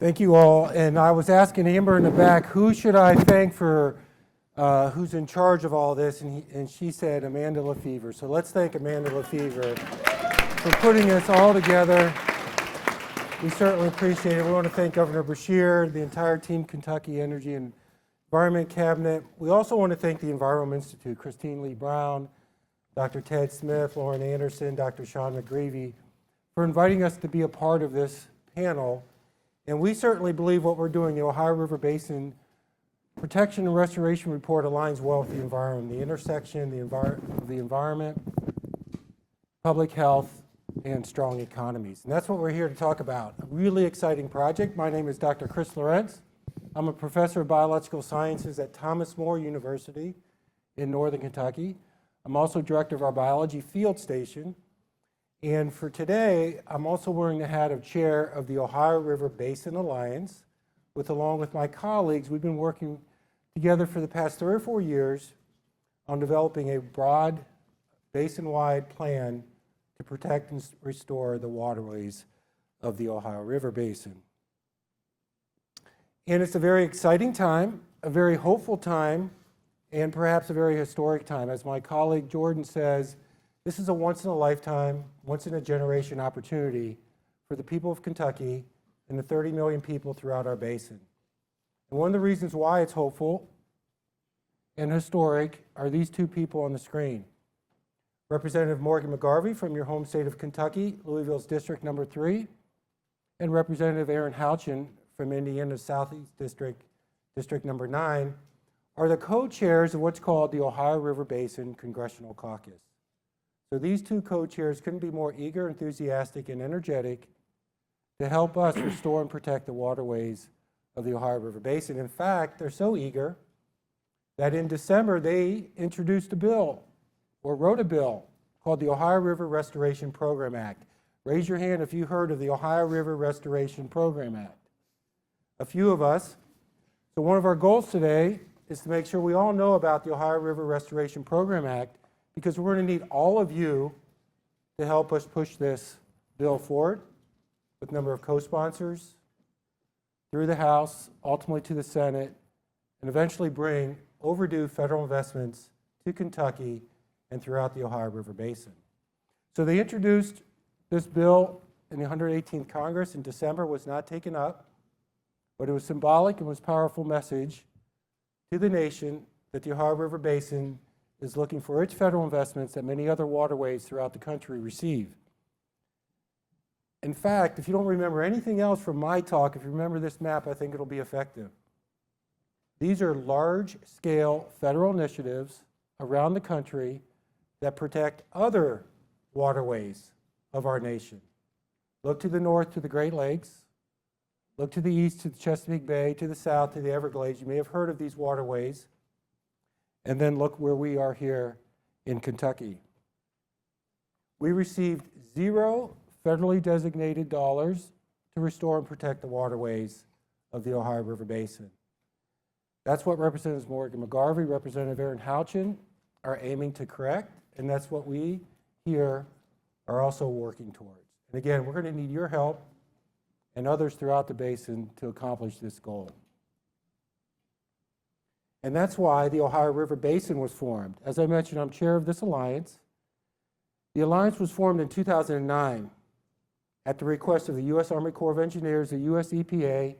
Thank you all. And I was asking Amber in the back, who should I thank for who's in charge of all this? And she said Amanda Lefevre. So let's thank Amanda Lefevre for putting us all together. We certainly appreciate it. We want to thank Governor Beshear, the entire Team Kentucky Energy and Environment Cabinet. We also want to thank the Environmental Institute, Christine Lee Brown, Dr. Ted Smith, Lauren Anderson, Dr. Sean McGreevy, for inviting us to be a part of this panel. And we certainly believe what we're doing, the Ohio River Basin Protection and Restoration Report, aligns well with the environment, the intersection of the environment, public health, and strong economies. And that's what we're here to talk about. A really exciting project. My name is Dr. Chris Lorentz. I'm a professor of biological sciences at Thomas More University in Northern Kentucky. I'm also director of our biology field station. And for today, I'm also wearing the hat of chair of the Ohio River Basin Alliance, along with my colleagues. We've been working together for the past 3 or 4 years on developing a broad basin-wide plan to protect and restore the waterways of the Ohio River Basin. And it's a very exciting time, a very hopeful time, and perhaps a very historic time. As my colleague Jordan says, this is a once-in-a-lifetime, once-in-a-generation opportunity for the people of Kentucky and the 30 million people throughout our basin. And one of the reasons why it's hopeful and historic are these two people on the screen. Representative Morgan McGarvey from your home state of Kentucky, Louisville's District Number 3, and Representative Aaron Houchin from Indiana's Southeast District, District Number 9, are the co-chairs of what's called the Ohio River Basin Congressional Caucus. So these two co-chairs couldn't be more eager, enthusiastic, and energetic to help us restore and protect the waterways of the Ohio River Basin. In fact, they're so eager that in December they introduced a bill, or wrote a bill, called the Ohio River Restoration Program Act. Raise your hand if you heard of the Ohio River Restoration Program Act. A few of us. So one of our goals today is to make sure we all know about the Ohio River Restoration Program Act, because we're going to need all of you to help us push this bill forward with a number of co-sponsors through the House, ultimately to the Senate, and eventually bring overdue federal investments to Kentucky and throughout the Ohio River Basin. So they introduced this bill in the 118th Congress in December. Was not taken up, but it was symbolic and was a powerful message to the nation that the Ohio River Basin is looking for its federal investments that many other waterways throughout the country receive. In fact, if you don't remember anything else from my talk, if you remember this map, I think it'll be effective. These are large-scale federal initiatives around the country that protect other waterways of our nation. Look to the north to the Great Lakes. Look to the east to the Chesapeake Bay, to the south to the Everglades. You may have heard of these waterways. And then look where we are here in Kentucky. We received 0 federally designated dollars to restore and protect the waterways of the Ohio River Basin. That's what Representatives Morgan McGarvey, Representative Aaron Houchin are aiming to correct, and that's what we here are also working towards. And again, we're going to need your help and others throughout the basin to accomplish this goal. And that's why the Ohio River Basin was formed. As I mentioned, I'm chair of this alliance. The alliance was formed in 2009 at the request of the U.S. Army Corps of Engineers, the U.S. EPA,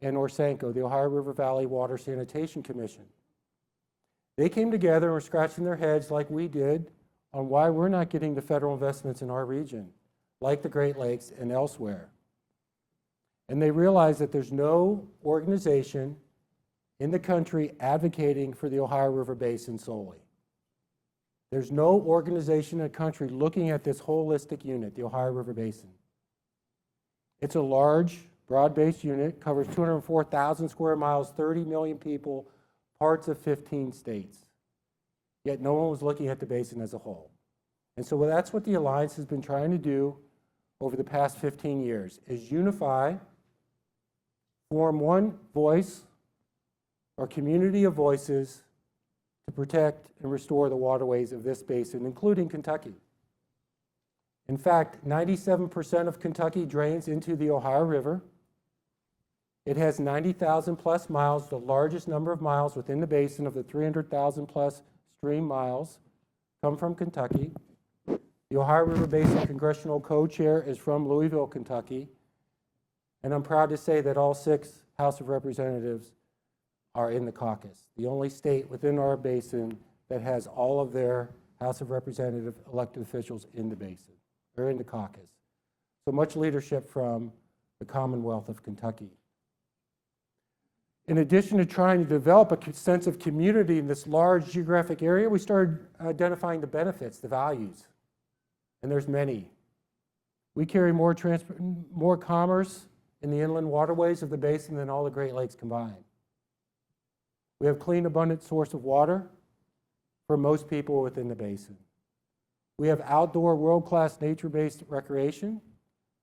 and ORSANCO, the Ohio River Valley Water Sanitation Commission. They came together and were scratching their heads like we did on why we're not getting the federal investments in our region, like the Great Lakes and elsewhere. And they realized that there's no organization in the country advocating for the Ohio River Basin solely. There's no organization in the country looking at this holistic unit, the Ohio River Basin. It's a large, broad-based unit, covers 204,000 square miles, 30 million people, parts of 15 states. Yet no one was looking at the basin as a whole. And so that's what the Alliance has been trying to do over the past 15 years, is unify, form one voice, or community of voices to protect and restore the waterways of this basin, including Kentucky. In fact, 97% of Kentucky drains into the Ohio River. It has 90,000 plus miles, the largest number of miles within the basin of the 300,000 plus stream miles come from Kentucky. The Ohio River Basin Congressional Co-Chair is from Louisville, Kentucky. And I'm proud to say that all 6 House of Representatives are in the caucus, the only state within our basin that has all of their House of Representative elected officials in the basin, or in the caucus. So much leadership from the Commonwealth of Kentucky. In addition to trying to develop a sense of community in this large geographic area, we started identifying the benefits, the values, and there's many. We carry more commerce in the inland waterways of the basin than all the Great Lakes combined. We have clean, abundant source of water for most people within the basin. We have outdoor, world-class nature-based recreation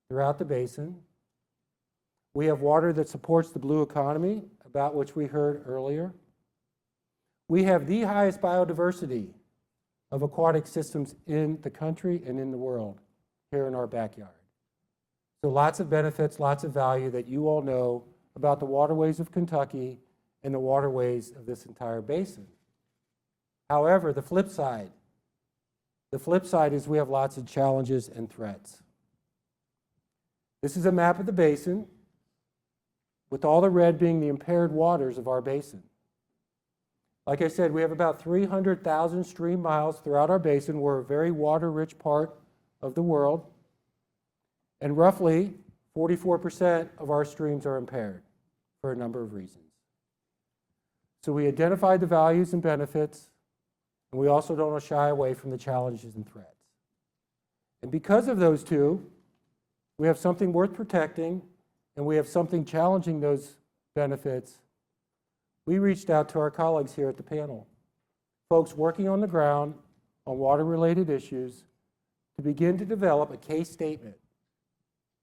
throughout the basin. We have water that supports the blue economy, about which we heard earlier. We have the highest biodiversity of aquatic systems in the country and in the world here in our backyard. So lots of benefits, lots of value that you all know about the waterways of Kentucky and the waterways of this entire basin. However, the flip side is we have lots of challenges and threats. This is a map of the basin, with all the red being the impaired waters of our basin. Like I said, we have about 300,000 stream miles throughout our basin. We're a very water-rich part of the world, and roughly 44% of our streams are impaired for a number of reasons. So we identified the values and benefits, and we also don't shy away from the challenges and threats. And because of those two, we have something worth protecting, and we have something challenging those benefits. We reached out to our colleagues here at the panel, folks working on the ground on water-related issues, to begin to develop a case statement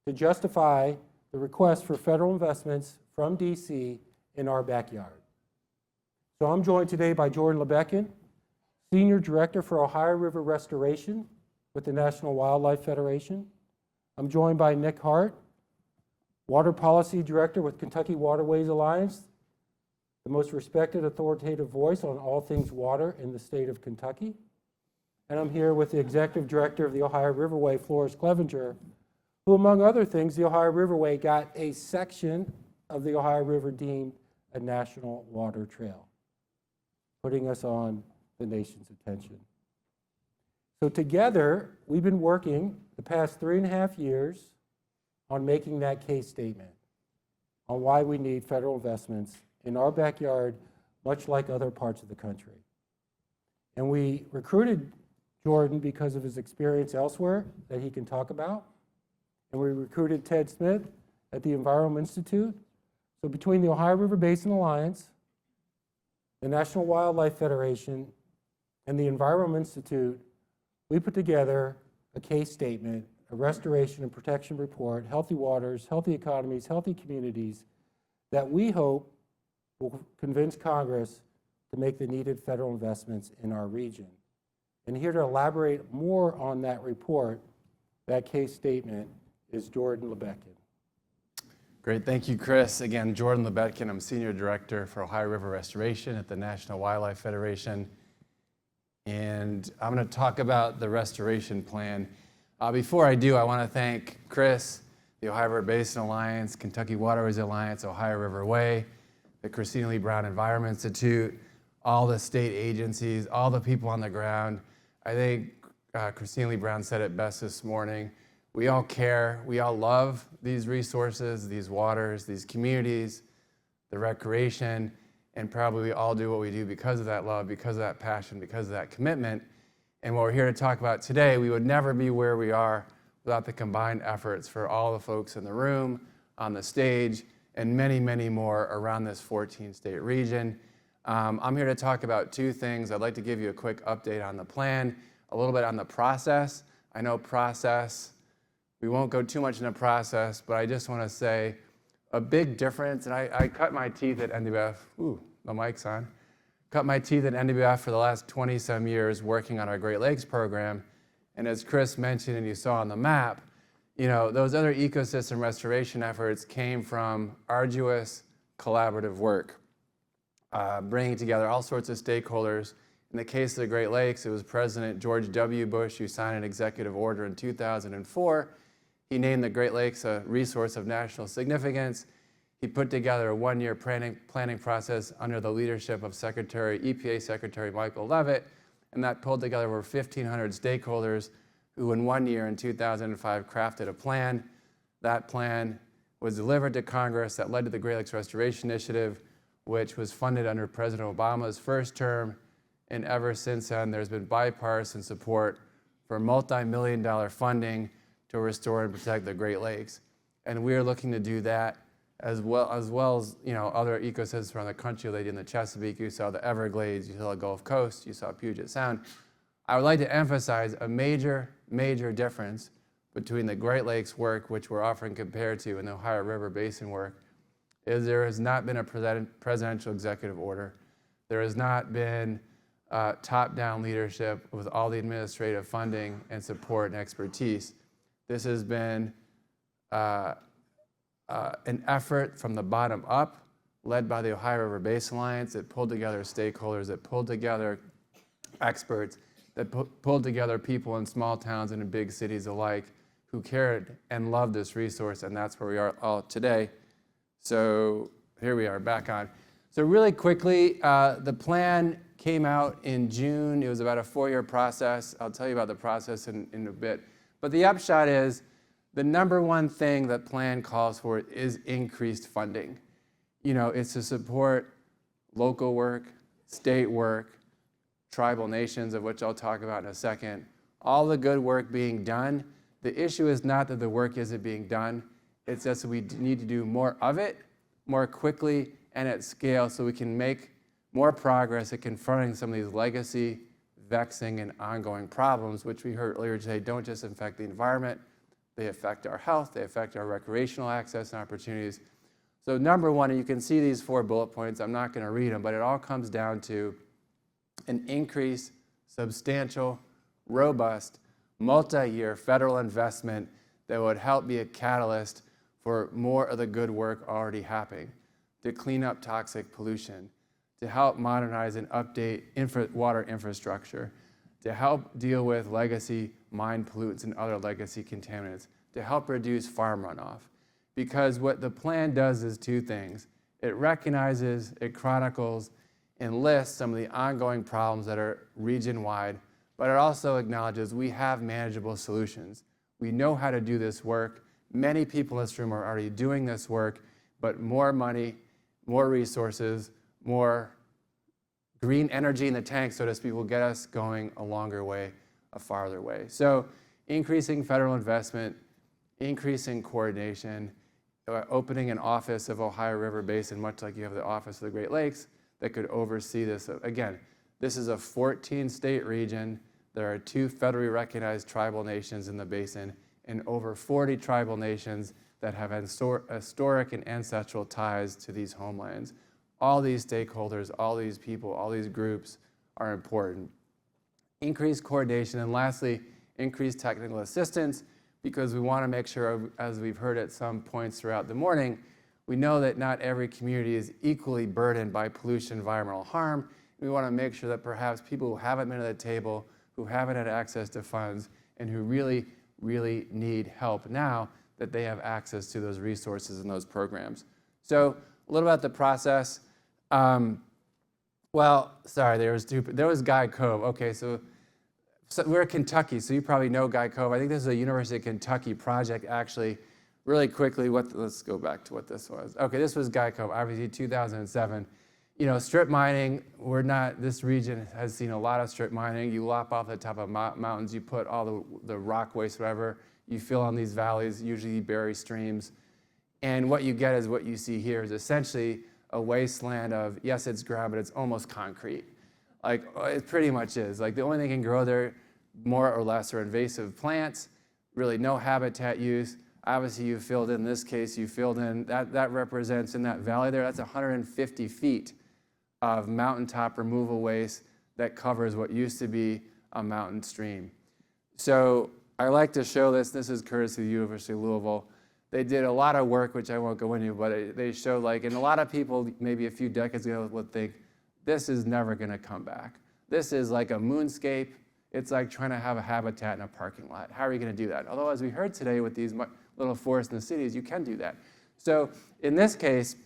to justify the request for federal investments from DC in our backyard. So I'm joined today by Jordan Lebekin, Senior Director for Ohio River Restoration with the National Wildlife Federation. I'm joined by Nick Hart, Water Policy Director with Kentucky Waterways Alliance, the most respected authoritative voice on all things water in the state of Kentucky. And I'm here with the Executive Director of the Ohio Riverway, Flores Clevenger, who, among other things, the Ohio Riverway got a section of the Ohio River deemed a national water trail, putting us on the nation's attention. So together, we've been working the past 3.5 years on making that case statement on why we need federal investments in our backyard, much like other parts of the country. And we recruited Jordan because of his experience elsewhere that he can talk about. And we recruited Ted Smith at the Environmental Institute. So between the Ohio River Basin Alliance, the National Wildlife Federation, and the Environmental Institute, we put together a case statement, a restoration and protection report, healthy waters, healthy economies, healthy communities, that we hope will convince Congress to make the needed federal investments in our region. And here to elaborate more on that report, that case statement, is Jordan Lebekin. Great, thank you, Chris. Again, Jordan Lebekin, I'm Senior Director for Ohio River Restoration at the National Wildlife Federation. And I'm going to talk about the restoration plan. Before I do, I want to thank Chris, the Ohio River Basin Alliance, Kentucky Waterways Alliance, Ohio River Way, the Christina Lee Brown Environment Institute, all the state agencies, all the people on the ground. I think Christina Lee Brown said it best this morning. We all care, we all love these resources, these waters, these communities, the recreation, and probably we all do what we do because of that love, because of that passion, because of that commitment. And what we're here to talk about today, we would never be where we are without the combined efforts for all the folks in the room, on the stage, and many, many more around this 14-state region. I'm here to talk about two things. I'd like to give you a quick update on the plan, a little bit on the process. I know process, we won't go too much into process, but I just want to say a big difference, and I cut my teeth at NWF, the mic's on, cut my teeth at NWF for the last 20-some years working on our Great Lakes program, and as Chris mentioned and you saw on the map, those other ecosystem restoration efforts came from arduous collaborative work, bringing together all sorts of stakeholders. In the case of the Great Lakes, it was President George W. Bush who signed an executive order in 2004. He named the Great Lakes a resource of national significance. He put together a one-year planning process under the leadership of EPA Secretary Michael Leavitt, and that pulled together over 1,500 stakeholders who in 1 year in 2005 crafted a plan. That plan was delivered to Congress that led to the Great Lakes Restoration Initiative, which was funded under President Obama's first term. And ever since then, there's been bipartisan support for multi-million-dollar funding to restore and protect the Great Lakes. And we are looking to do that as well as other ecosystems around the country, like in the Chesapeake. You saw the Everglades, you saw the Gulf Coast, you saw Puget Sound. I would like to emphasize a major difference between the Great Lakes work, which we're often compared to, and the Ohio River Basin work, is there has not been a presidential executive order. There has not been top-down leadership with all the administrative funding and support and expertise. This has been an effort from the bottom up, led by the Ohio River Basin Alliance, that pulled together stakeholders, that pulled together experts, that pulled together people in small towns and in big cities alike who cared and loved this resource, and that's where we are all today. So here we are, back on. So really quickly, the plan came out in June. It was about a 4-year process. I'll tell you about the process in a bit. But the upshot is, the number one thing that plan calls for is increased funding. It's to support local work, state work, tribal nations, of which I'll talk about in a second, all the good work being done. The issue is not that the work isn't being done, it's just that we need to do more of it, more quickly and at scale, so we can make more progress at confronting some of these legacy, vexing, and ongoing problems, which we heard earlier today don't just affect the environment, they affect our health, they affect our recreational access and opportunities. So number one, and you can see these 4 bullet points, I'm not going to read them, but it all comes down to an increased, substantial, robust, multi-year federal investment that would help be a catalyst for more of the good work already happening, to clean up toxic pollution, to help modernize and update water infrastructure, to help deal with legacy mine pollutants and other legacy contaminants, to help reduce farm runoff. Because what the plan does is 2 things. It recognizes, it chronicles, and lists some of the ongoing problems that are region-wide, but it also acknowledges we have manageable solutions. We know how to do this work. Many people in this room are already doing this work, but more money, more resources, more green energy in the tank, so to speak, will get us going a longer way, a farther way. So increasing federal investment, increasing coordination, opening an office of Ohio River Basin, much like you have the Office of the Great Lakes, that could oversee this. Again, this is a 14-state region. There are 2 federally recognized tribal nations in the basin and over 40 tribal nations that have historic and ancestral ties to these homelands. All these stakeholders, all these people, all these groups are important. Increased coordination, and lastly, increased technical assistance, because we want to make sure, as we've heard at some points throughout the morning, we know that not every community is equally burdened by pollution, environmental harm. We want to make sure that perhaps people who haven't been at the table, who haven't had access to funds, and who really need help now, that they have access to those resources and those programs. So a little about the process. There was Guy Cove. Okay, so we're in Kentucky, so you probably know Guy Cove. I think this is a University of Kentucky project, actually. Really quickly, let's go back to what this was. Okay, this was Guy Cove, obviously 2007. Strip mining, this region has seen a lot of strip mining. You lop off the top of mountains, you put all the rock waste, whatever, you fill on these valleys, usually you bury streams. And what you get is what you see here is essentially a wasteland of, yes, it's ground, but it's almost concrete. Like, it pretty much is. Like, the only thing that can grow there, more or less, are invasive plants, really no habitat use. Obviously, you filled in this case, that represents in that valley there, that's 150 feet of mountaintop removal waste that covers what used to be a mountain stream. So I like to show this. This is courtesy of the University of Louisville. They did a lot of work, which I won't go into, but they show like, and a lot of people maybe a few decades ago would think, this is never going to come back. This is like a moonscape. It's like trying to have a habitat in a parking lot. How are you going to do that? Although, as we heard today with these little forests in the cities, you can do that. So in this case,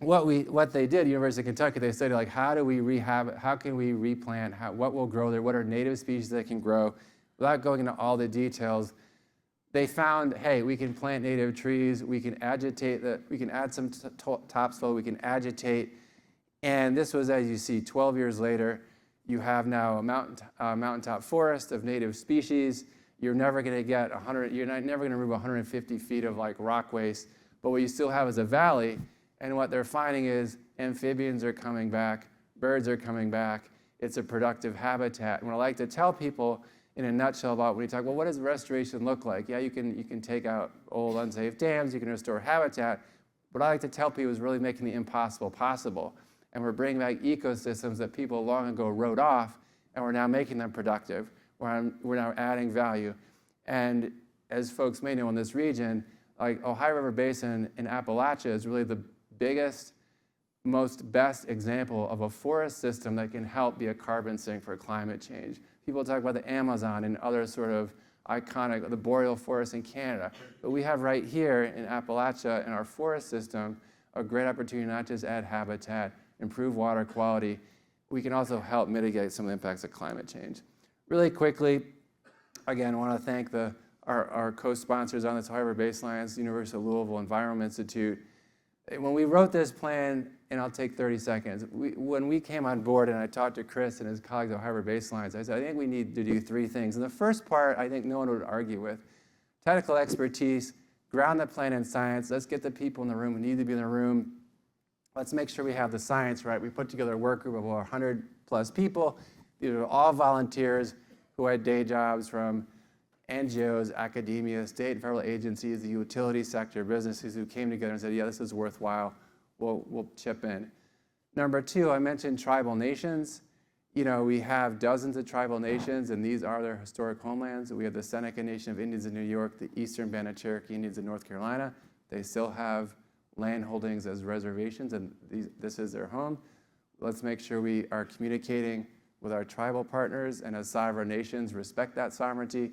what they did, University of Kentucky, they studied like, how do we rehab, how can we replant, what will grow there, what are native species that can grow. Without going into all the details, they found, hey, we can plant native trees, we can agitate, we can add some topsoil, we can agitate. And this was, as you see, 12 years later, you have now a mountaintop forest of native species. You're never going to get you're never going to remove 150 feet of like rock waste, but what you still have is a valley. And what they're finding is amphibians are coming back, birds are coming back. It's a productive habitat. And what I like to tell people in a nutshell about when you talk, well, what does restoration look like? Yeah, you can take out old unsafe dams, you can restore habitat. What I like to tell people is really making the impossible possible. And we're bringing back ecosystems that people long ago wrote off, and we're now making them productive. We're now adding value. And as folks may know in this region, like Ohio River Basin in Appalachia is really the biggest, best example of a forest system that can help be a carbon sink for climate change. People talk about the Amazon and other sort of iconic, the boreal forests in Canada. But we have right here in Appalachia in our forest system a great opportunity not just add habitat, improve water quality. We can also help mitigate some of the impacts of climate change. Really quickly, again, I want to thank our co-sponsors on this, Ohio River Basin Alliance, University of Louisville Environment Institute. When we wrote this plan, and I'll take 30 seconds, when we came on board and I talked to Chris and his colleagues at Ohio River Basin Alliance, I said, I think we need to do 3 things. And the first part, I think no one would argue with. Technical expertise, ground the plan in science. Let's get the people in the room who need to be in the room. Let's make sure we have the science right. We put together a work group of over 100 plus people. These are all volunteers who had day jobs from NGOs, academia, state and federal agencies, the utility sector, businesses who came together and said, yeah, this is worthwhile. We'll chip in. Number 2, I mentioned tribal nations. You know, we have dozens of tribal nations, and these are their historic homelands. We have the Seneca Nation of Indians in New York, the Eastern Band of Cherokee Indians in North Carolina. They still have land holdings as reservations, and this is their home. Let's make sure we are communicating with our tribal partners, and as sovereign nations, respect that sovereignty.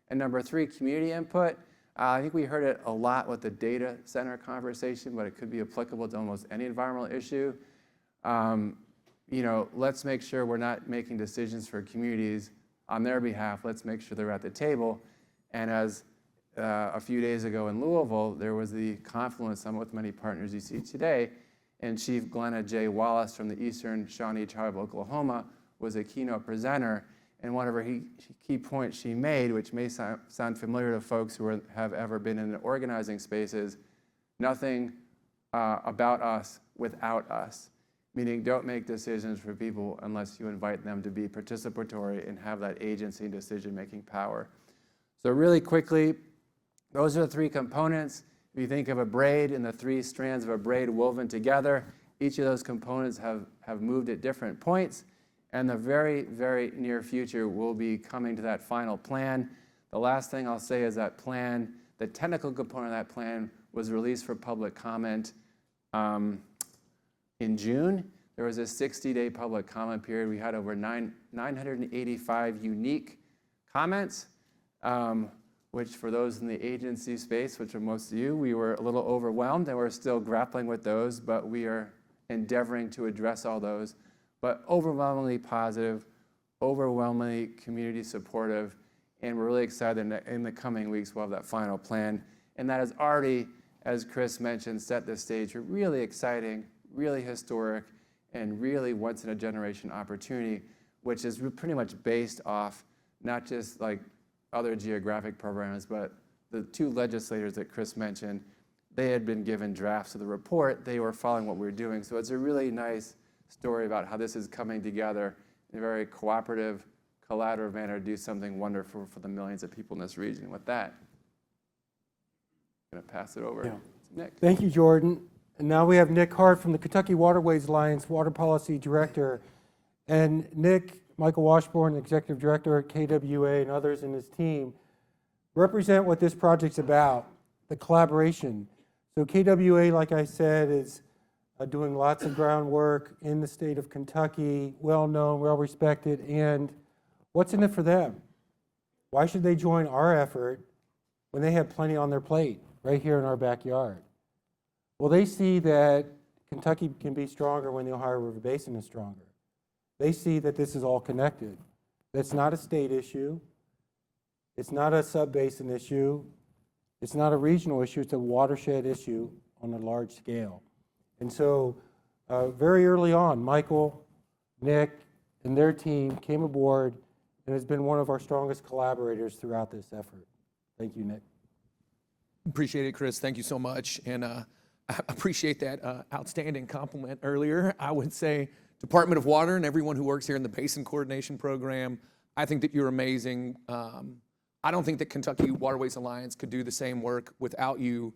And number 3, community input. I think we heard it a lot with the data center conversation, but it could be applicable to almost any environmental issue. You know, let's make sure we're not making decisions for communities on their behalf. Let's make sure they're at the table. And as a few days ago in Louisville, there was the Confluence Summit with many partners you see today, and Chief Glenna J. Wallace from the Eastern Shawnee Tribe of Oklahoma was a keynote presenter. And one of her key points she made, which may sound familiar to folks who have ever been in organizing spaces, nothing about us without us. Meaning, don't make decisions for people unless you invite them to be participatory and have that agency and decision-making power. So really quickly, those are the 3 components. If you think of a braid and the 3 strands of a braid woven together, each of those components have moved at different points. And the very, very near future, we'll be coming to that final plan. The last thing I'll say is that plan, the technical component of that plan was released for public comment in June. There was a 60-day public comment period. We had over 985 unique comments, which for those in the agency space, which are most of you, we were a little overwhelmed, and we're still grappling with those, but we are endeavoring to address all those. But overwhelmingly positive, overwhelmingly community supportive, and we're really excited that in the coming weeks we'll have that final plan. And that has already, as Chris mentioned, set the stage for really exciting, really historic, and really once-in-a-generation opportunity, which is pretty much based off not just like other geographic programs, but the 2 legislators that Chris mentioned, they had been given drafts of the report. They were following what we were doing. So it's a really nice story about how this is coming together in a very cooperative, collaborative manner to do something wonderful for the millions of people in this region. With that, I'm going to pass it over to Nick. Thank you, Jordan. And now we have Nick Hart from the Kentucky Waterways Alliance, Water Policy Director. And Nick, Michael Washburn, Executive Director at KWA, and others in his team represent what this project's about, the collaboration. So KWA, like I said, is doing lots of groundwork in the state of Kentucky, well-known, well-respected, and what's in it for them? Why should they join our effort when they have plenty on their plate right here in our backyard? Well, they see that Kentucky can be stronger when the Ohio River Basin is stronger. They see that this is all connected. That's not a state issue. It's not a sub-basin issue. It's not a regional issue. It's a watershed issue on a large scale. And so very early on, Michael, Nick, and their team came aboard and has been one of our strongest collaborators throughout this effort. Thank you, Nick. Appreciate it, Chris. Thank you so much. And I appreciate that outstanding compliment earlier. I would say Department of Water and everyone who works here in the Basin Coordination Program, I think that you're amazing. I don't think that Kentucky Waterways Alliance could do the same work without you,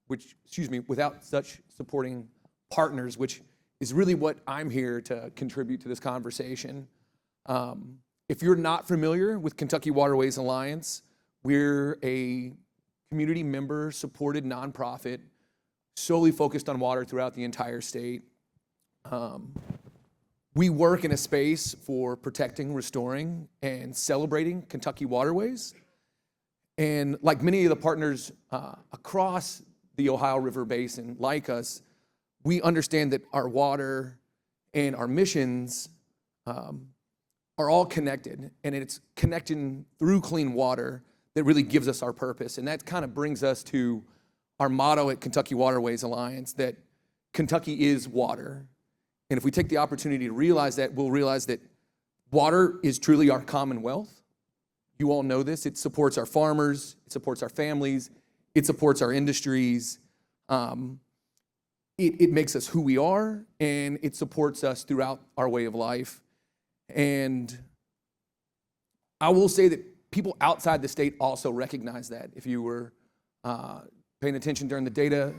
without such supporting partners, which is really what I'm here to contribute to this conversation. If you're not familiar with Kentucky Waterways Alliance, we're a community member supported nonprofit solely focused on water throughout the entire state. We work in a space for protecting, restoring, and celebrating Kentucky waterways. And like many of the partners across the Ohio River Basin, like us, we understand that our water and our missions are all connected, and it's connecting through clean water that really gives us our purpose. And that kind of brings us to our motto at Kentucky Waterways Alliance, that Kentucky is water. And if we take the opportunity to realize that, we'll realize that water is truly our commonwealth. You all know this. It supports our farmers, it supports our families, it supports our industries. It makes us who we are, and it supports us throughout our way of life. And I will say that people outside the state also recognize that. If you were paying attention during the data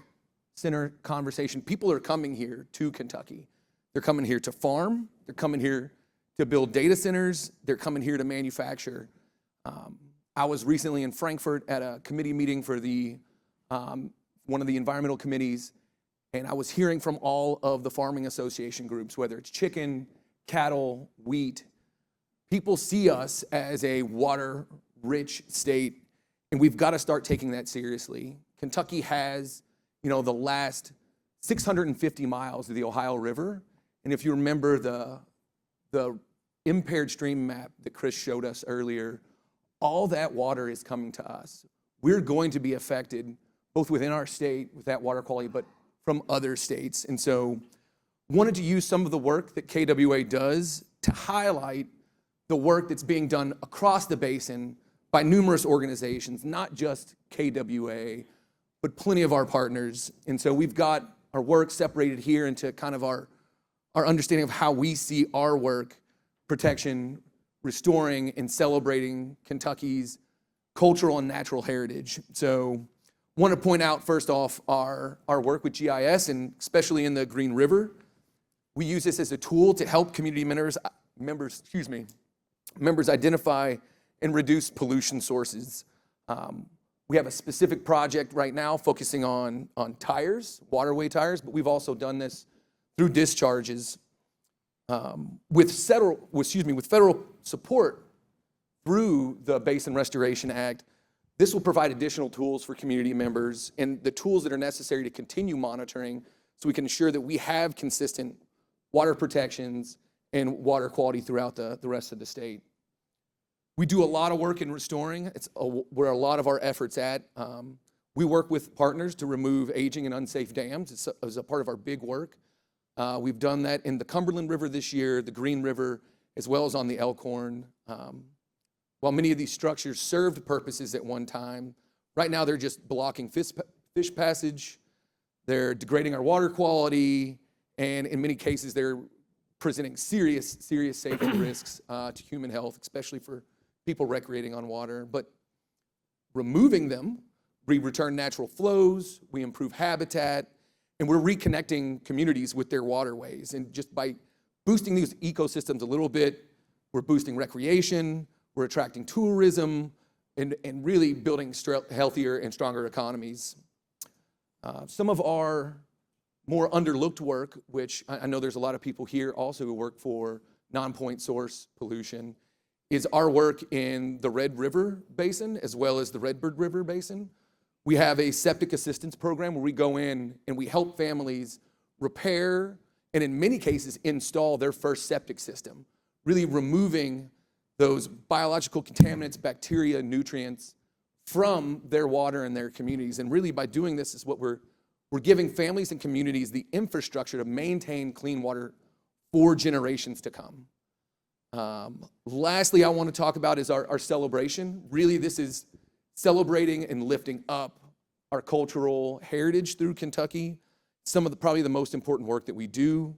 center conversation, people are coming here to Kentucky. They're coming here to farm. They're coming here to build data centers. They're coming here to manufacture. I was recently in Frankfurt at a committee meeting for the one of the environmental committees, and I was hearing from all of the farming association groups, whether it's chicken, cattle, wheat. People see us as a water-rich state, and we've got to start taking that seriously. Kentucky has, the last 650 miles of the Ohio River, and if you remember the impaired stream map that Chris showed us earlier, all that water is coming to us. We're going to be affected both within our state with that water quality, but from other states. And so wanted to use some of the work that KWA does to highlight the work that's being done across the basin by numerous organizations, not just KWA, but plenty of our partners. And so we've got our work separated here into kind of our understanding of how we see our work, protection, restoring, and celebrating Kentucky's cultural and natural heritage. So want to point out first off our work with GIS, and especially in the Green River. We use this as a tool to help community members identify and reduce pollution sources. We have a specific project right now focusing on tires, waterway tires, but we've also done this through discharges. With federal support through the Basin Restoration Act, this will provide additional tools for community members and the tools that are necessary to continue monitoring so we can ensure that we have consistent water protections and water quality throughout the rest of the state. We do a lot of work in restoring. It's where a lot of our efforts at. We work with partners to remove aging and unsafe dams. It's a part of our big work. We've done that in the Cumberland River this year, the Green River, as well as on the Elkhorn. While many of these structures served purposes at one time, right now they're just blocking fish passage, they're degrading our water quality, and in many cases they're presenting serious safety risks to human health, especially for people recreating on water. But removing them, we return natural flows, we improve habitat, and we're reconnecting communities with their waterways. And just by boosting these ecosystems a little bit, we're boosting recreation, we're attracting tourism, and really building healthier and stronger economies. Some of our more underlooked work, which I know there's a lot of people here also who work for non-point source pollution, is our work in the Red River Basin as well as the Redbird River Basin. We have a septic assistance program where we go in and we help families repair and in many cases install their first septic system, really removing those biological contaminants, bacteria, nutrients from their water and their communities. And really by doing this is what we're giving families and communities the infrastructure to maintain clean water for generations to come. Lastly, I want to talk about is our celebration. Really, this is celebrating and lifting up our cultural heritage through Kentucky. Some of probably the most important work that we do,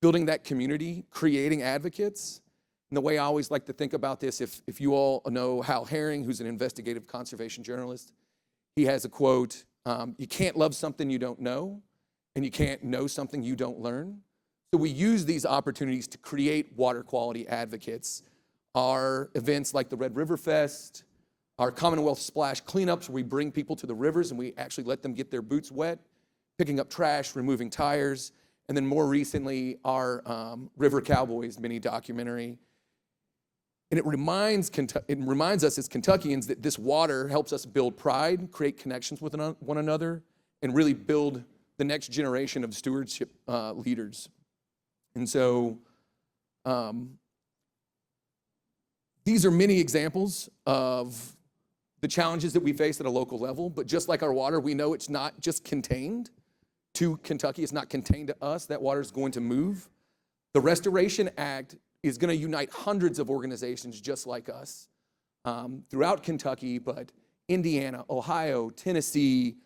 building that community, creating advocates. And the way I always like to think about this, if you all know Hal Herring, who's an investigative conservation journalist, he has a quote, you can't love something you don't know, and you can't know something you don't learn. So we use these opportunities to create water quality advocates. Our events like the Red River Fest, our Commonwealth Splash cleanups, where we bring people to the rivers and we actually let them get their boots wet, picking up trash, removing tires, and then more recently, our River Cowboys mini documentary. And it reminds us as Kentuckians that this water helps us build pride, create connections with one another, and really build the next generation of stewardship leaders. And so these are many examples of the challenges that we face at a local level, but just like our water, we know it's not just contained to Kentucky, it's not contained to us, that water is going to move. The Restoration Act is going to unite hundreds of organizations just like us throughout Kentucky, but Indiana, Ohio, Tennessee,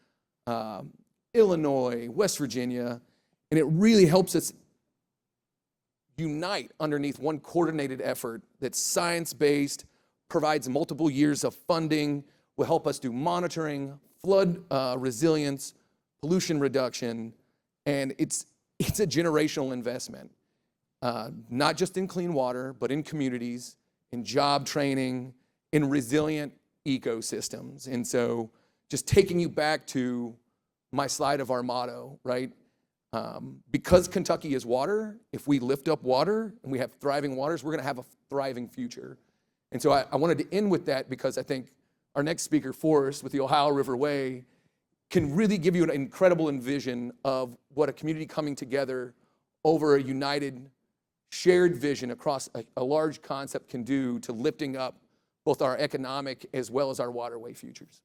Illinois, West Virginia, and it really helps us unite underneath one coordinated effort that's science-based, provides multiple years of funding, will help us do monitoring, flood resilience, pollution reduction, and it's a generational investment. Not just in clean water, but in communities, in job training, in resilient ecosystems. And so just taking you back to my slide of our motto, right? Because Kentucky is water, if we lift up water and we have thriving waters, we're gonna have a thriving future. And so I wanted to end with that because I think our next speaker, Forrest, with the Ohio River Way, can really give you an incredible vision of what a community coming together over a united, shared vision across a large concept can do to lifting up both our economic as well as our waterway futures.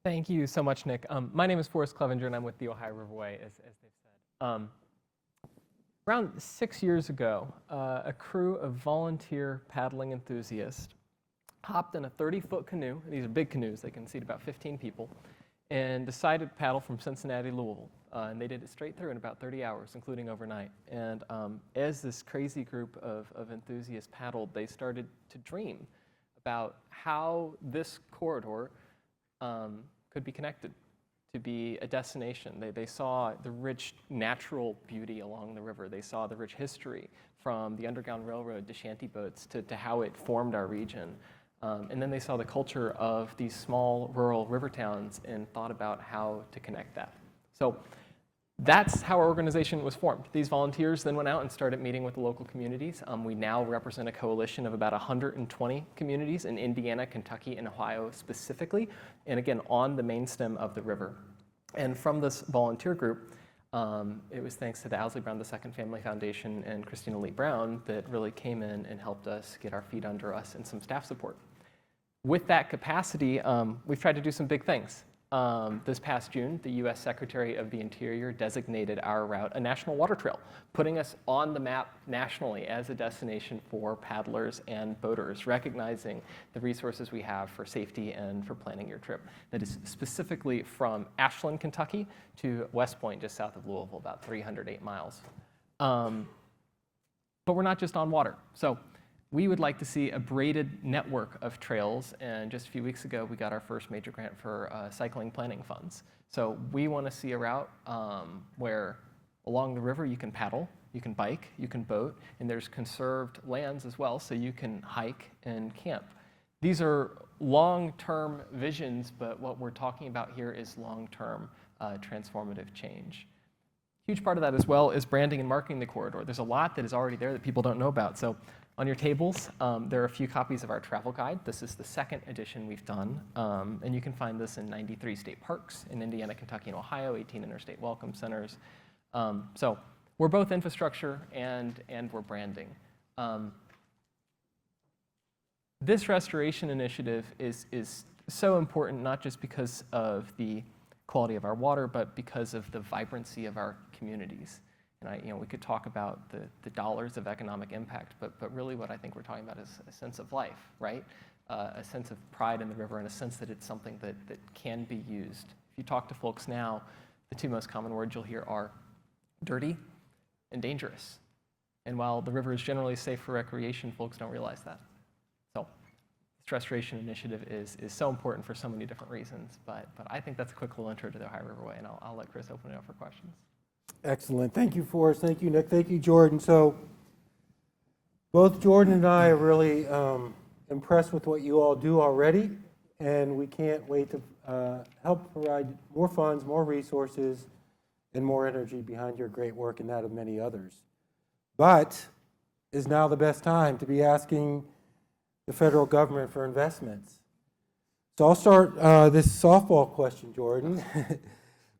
Thank you so much, Nick. My name is Forrest Clevenger, and I'm with the Ohio River Way, as they've said. Around 6 years ago, a crew of volunteer paddling enthusiasts hopped in a 30-foot canoe. These are big canoes. They can seat about 15 people, and decided to paddle from Cincinnati to Louisville. And they did it straight through in about 30 hours, including overnight. And as this crazy group of enthusiasts paddled, they started to dream about how this corridor could be connected to be a destination. They saw the rich natural beauty along the river. They saw the rich history from the Underground Railroad to shanty boats to how it formed our region. And then they saw the culture of these small rural river towns and thought about how to connect that. So that's how our organization was formed. These volunteers then went out and started meeting with the local communities. We now represent a coalition of about 120 communities in Indiana, Kentucky, and Ohio specifically, and again, on the main stem of the river. And from this volunteer group, it was thanks to the Owsley Brown II Family Foundation and Christina Lee Brown that really came in and helped us get our feet under us and some staff support. With that capacity, we've tried to do some big things. This past June, the U.S. Secretary of the Interior designated our route a national water trail, putting us on the map nationally as a destination for paddlers and boaters, recognizing the resources we have for safety and for planning your trip. That is specifically from Ashland, Kentucky to West Point, just south of Louisville, about 308 miles. But we're not just on water. So we would like to see a braided network of trails, and just a few weeks ago, we got our first major grant for cycling planning funds. So we want to see a route where Along the river, you can paddle, you can bike, you can boat, and there's conserved lands as well, so you can hike and camp. These are long-term visions, but what we're talking about here is long-term transformative change. Huge part of that as well is branding and marketing the corridor. There's a lot that is already there that people don't know about. So on your tables, there are a few copies of our travel guide. This is the second edition we've done, and you can find this in 93 state parks in Indiana, Kentucky, and Ohio, 18 interstate welcome centers. So we're both infrastructure and we're branding. This restoration initiative is so important, not just because of the quality of our water, but because of the vibrancy of our communities. And we could talk about the dollars of economic impact, but really what I think we're talking about is a sense of life, right? A sense of pride in the river and a sense that it's something that can be used. If you talk to folks now, the two most common words you'll hear are dirty and dangerous. And while the river is generally safe for recreation, folks don't realize that. So this restoration initiative is so important for so many different reasons, but I think that's a quick little intro to the Ohio Riverway, and I'll let Chris open it up for questions. Excellent. Thank you, Forrest. Thank you, Nick. Thank you, Jordan. So both Jordan and I are really impressed with what you all do already, and we can't wait to help provide more funds, more resources, and more energy behind your great work and that of many others. But is now the best time to be asking the federal government for investments. So I'll start this softball question, Jordan.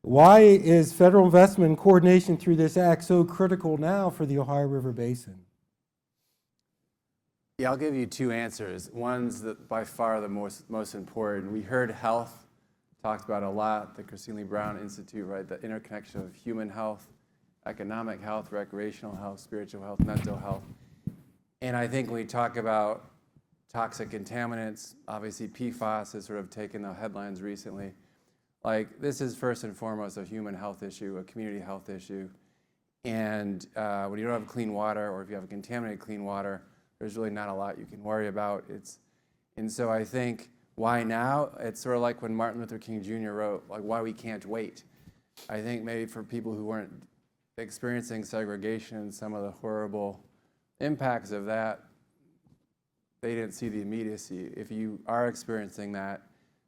Why is federal investment and coordination through this act so critical now for the Ohio River Basin? Yeah, I'll give you two answers. One's by far the most important. We heard health talked about a lot, the Christine Lee Brown Institute, right? The interconnection of human health, economic health, recreational health, spiritual health, mental health. And I think when we talk about toxic contaminants, obviously PFAS has sort of taken the headlines recently. Like, this is first and foremost a human health issue, a community health issue. And when you don't have clean water, or if you have contaminated clean water, there's really not a lot you can worry about. And so I think, why now? It's sort of like when Martin Luther King Jr. wrote, like, why we can't wait. I think maybe for people who weren't experiencing segregation and some of the horrible impacts of that, they didn't see the immediacy. If you are experiencing that,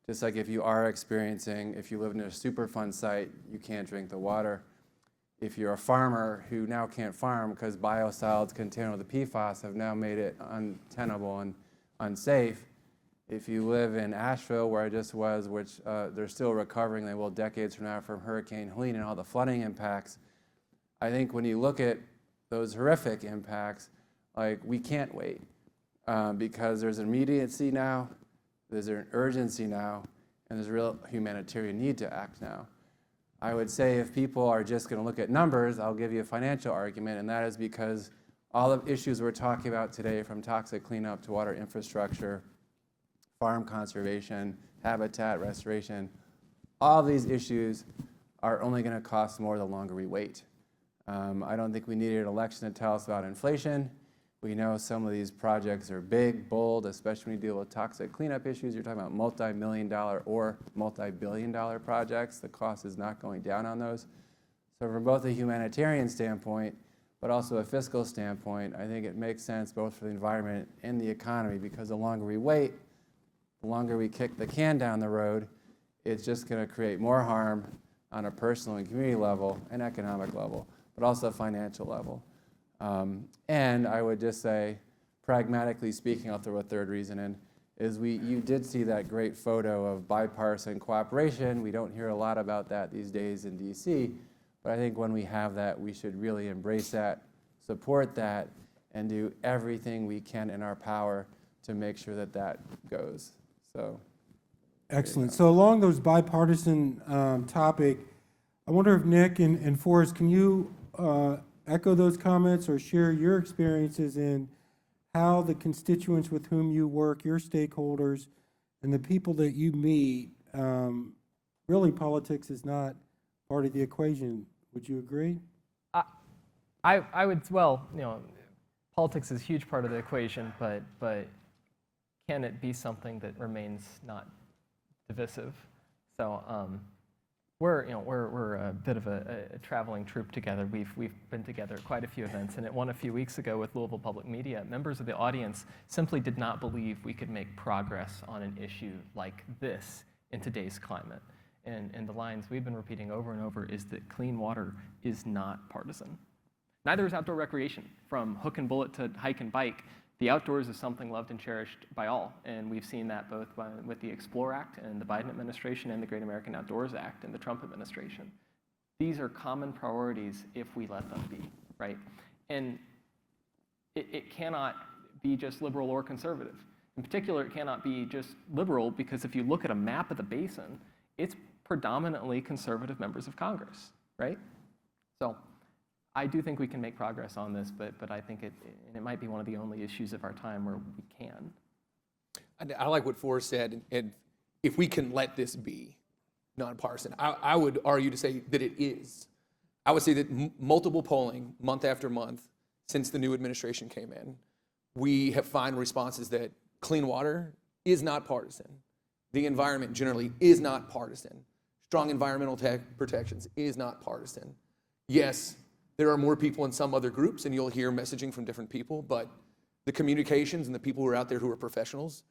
just like if you live in a Superfund site, you can't drink the water. If you're a farmer who now can't farm because biosolids contaminated with the PFAS have now made it untenable and unsafe. If you live in Asheville, where I just was, which they're still recovering, they will decades from now, from Hurricane Helene and all the flooding impacts, I think when you look at those horrific impacts, like, we can't wait because there's an immediacy now, there's an urgency now, and there's a real humanitarian need to act now. I would say if people are just going to look at numbers, I'll give you a financial argument, and that is because all the issues we're talking about today, from toxic cleanup to water infrastructure, farm conservation, habitat restoration, all these issues are only going to cost more the longer we wait. I don't think we needed an election to tell us about inflation. We know some of these projects are big, bold, especially when you deal with toxic cleanup issues. You're talking about multi-million-dollar or multi-billion-dollar projects. The cost is not going down on those. So from both a humanitarian standpoint, but also a fiscal standpoint, I think it makes sense both for the environment and the economy, because the longer we wait, the longer we kick the can down the road, it's just going to create more harm on a personal and community level and economic level, but also a financial level. And I would just say, pragmatically speaking, I'll throw a third reason in, is you did see that great photo of bipartisan cooperation. We don't hear a lot about that these days in DC, but I think when we have that, we should really embrace that, support that, and do everything we can in our power to make sure that that goes. So, excellent. So along those bipartisan topic, I wonder if Nick and Forrest, can you echo those comments or share your experiences in how the constituents with whom you work, your stakeholders, and the people that you meet, really politics is not part of the equation. Would you agree? I would, well, politics is a huge part of the equation, but can it be something that remains not divisive? So We're a bit of a traveling troupe together. We've been together at quite a few events, and at one a few weeks ago with Louisville Public Media, members of the audience simply did not believe we could make progress on an issue like this in today's climate. And the lines we've been repeating over and over is that clean water is not partisan. Neither is outdoor recreation. From hook and bullet to hike and bike, the outdoors is something loved and cherished by all, and we've seen that both with the Explore Act and the Biden administration and the Great American Outdoors Act and the Trump administration. These are common priorities if we let them be, right? And it cannot be just liberal or conservative. In particular, it cannot be just liberal because if you look at a map of the basin, it's predominantly conservative members of Congress, right? So I do think we can make progress on this, but I think it might be one of the only issues of our time where we can. I like what Forrest said, and if we can let this be nonpartisan, I would argue to say that it is. I would say that multiple polling, month after month, since the new administration came in, we have found responses that clean water is not partisan. The environment generally is not partisan. Strong environmental protections is not partisan. Yes, there are more people in some other groups, and you'll hear messaging from different people, but the communications and the people who are out there who are professionals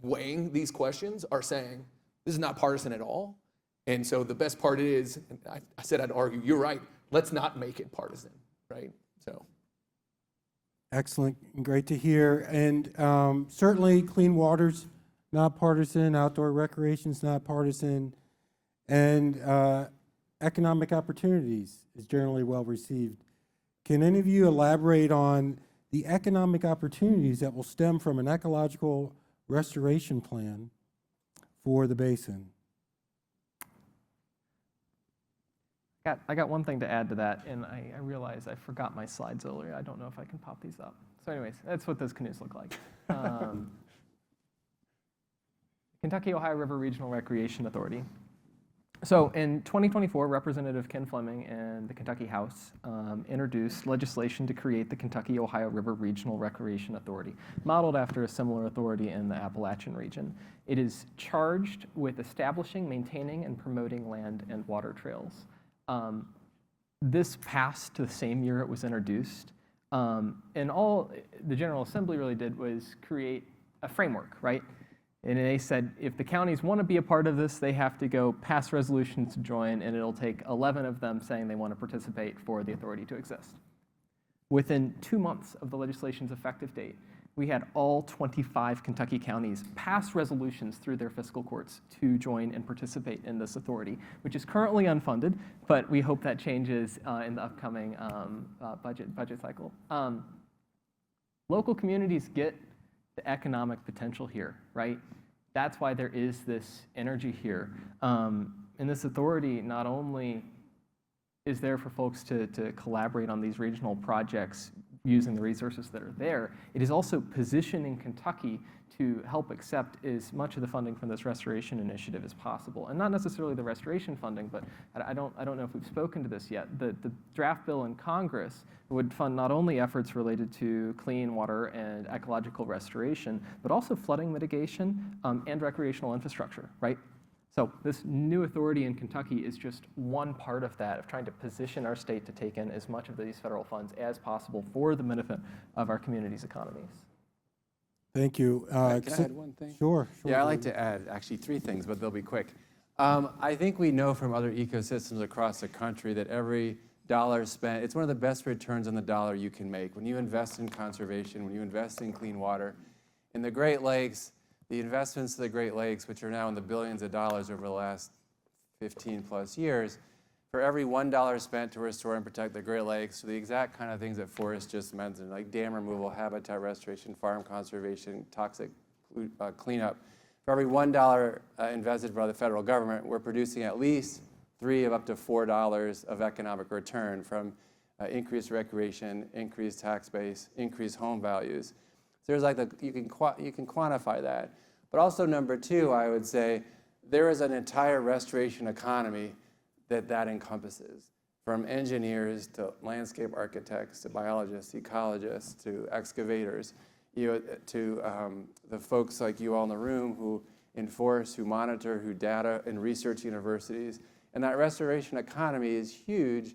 weighing these questions are saying, this is not partisan at all. And so the best part is, and I said I'd argue, you're right, let's not make it partisan, right? So. Excellent, great to hear. And certainly clean water's not partisan, outdoor recreation's not partisan, and economic opportunities is generally well received. Can any of you elaborate on the economic opportunities that will stem from an ecological restoration plan for the basin? I got one thing to add to that, and I realize I forgot my slides earlier. I don't know if I can pop these up. So anyways, that's what those canoes look like. Kentucky Ohio River Regional Recreation Authority. So in 2024, Representative Ken Fleming and the Kentucky House introduced legislation to create the Kentucky Ohio River Regional Recreation Authority, modeled after a similar authority in the Appalachian region. It is charged with establishing, maintaining, and promoting land and water trails. This passed the same year it was introduced, and all the General Assembly really did was create a framework, right? And they said if the counties want to be a part of this, they have to go pass resolutions to join, and it'll take 11 of them saying they want to participate for the authority to exist. Within 2 months of the legislation's effective date, we had all 25 Kentucky counties pass resolutions through their fiscal courts to join and participate in this authority, which is currently unfunded, but we hope that changes in the upcoming budget cycle. Local communities get the economic potential here, right? That's why there is this energy here. And this authority not only is there for folks to collaborate on these regional projects using the resources that are there, it is also positioning Kentucky to help accept as much of the funding from this restoration initiative as possible. And not necessarily the restoration funding, but I don't know if we've spoken to this yet. The draft bill in Congress would fund not only efforts related to clean water and ecological restoration, but also flooding mitigation and recreational infrastructure, right? So this new authority in Kentucky is just one part of that, of trying to position our state to take in as much of these federal funds as possible for the benefit of our communities' economies. Thank you. Can I add one thing? Sure. Yeah, I'd like to add actually 3 things, but they'll be quick. I think we know from other ecosystems across the country that every dollar spent, it's one of the best returns on the dollar you can make. When you invest in conservation, when you invest in clean water, in the Great Lakes, the investments to the Great Lakes, which are now in the billions of dollars over the last 15 plus years, for every $1 spent to restore and protect the Great Lakes, so the exact kind of things that Forrest just mentioned, like dam removal, habitat restoration, farm conservation, toxic cleanup, for every $1 invested by the federal government, we're producing at least $3 of up to $4 of economic return from increased recreation, increased tax base, increased home values. So there's like you can quantify that. But also number 2, I would say, there is an entire restoration economy that encompasses, from engineers to landscape architects to biologists, ecologists to excavators, to the folks like you all in the room who enforce, who monitor, who data and research universities. And that restoration economy is huge.